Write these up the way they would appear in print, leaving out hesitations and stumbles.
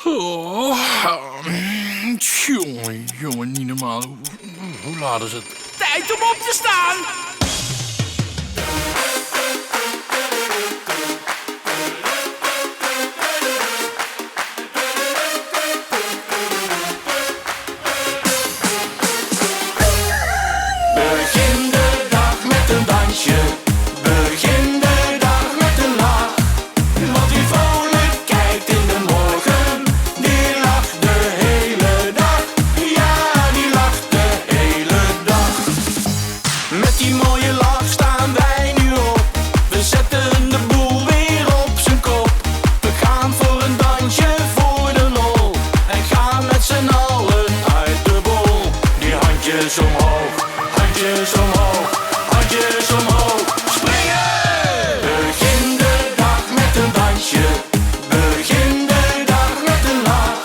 Oh, jongen, niet normaal. Hoe laat is het? Tijd om op te staan! Begin de dag met een dansje. Begin de dag met een lach. Want wie vrolijk kijkt in de morgen, die lacht de hele dag. Ja, die lacht de hele dag. Met die mooie lach staan wij nu op. We zetten de boel weer op zijn kop. We gaan voor een dansje voor de lol. En gaan met z'n allen uit de bol. Die handjes omhoog, handjes omhoog, handjes omhoog. Springen! Begin de dag met een dansje. Begin de dag met een lach.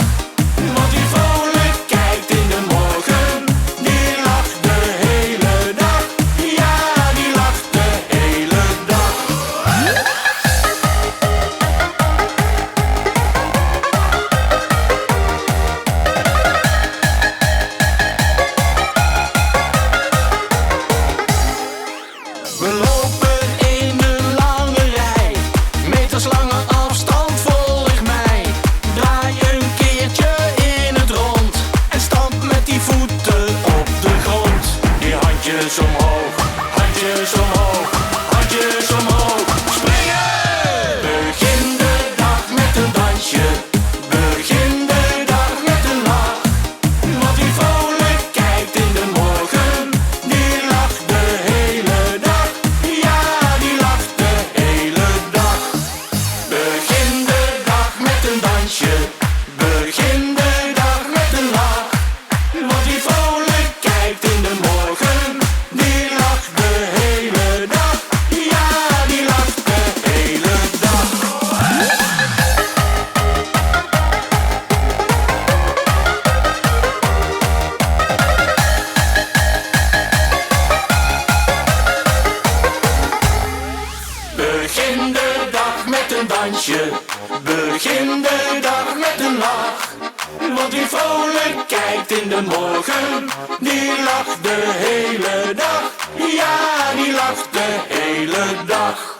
Want wie vrolijk kijkt in de morgen, die lacht de hele dag. Ja, die lacht de hele dag. We lopen in een lange rij, meterslange afstand, volg mij. Draai een keertje in het rond en stamp met die voeten op de grond. Die handjes omhoog, handjes omhoog, handjes omhoog. Springen! Begin de dag met een dansje. Begin de dag met een lach. Want wie vrolijk kijkt in de morgen, die lacht de hele dag. Ja, die lacht de hele dag. Begin de dag met een dansje. Begin de dag met een lach. Want wie vrolijk kijkt in de morgen, die lacht de hele dag. Ja, die lacht de hele dag. Begin de dag met een dansje. Begin de dag met een lach. Want wie vrolijk kijkt in de morgen, die lacht de hele dag. Ja, die lacht de hele dag.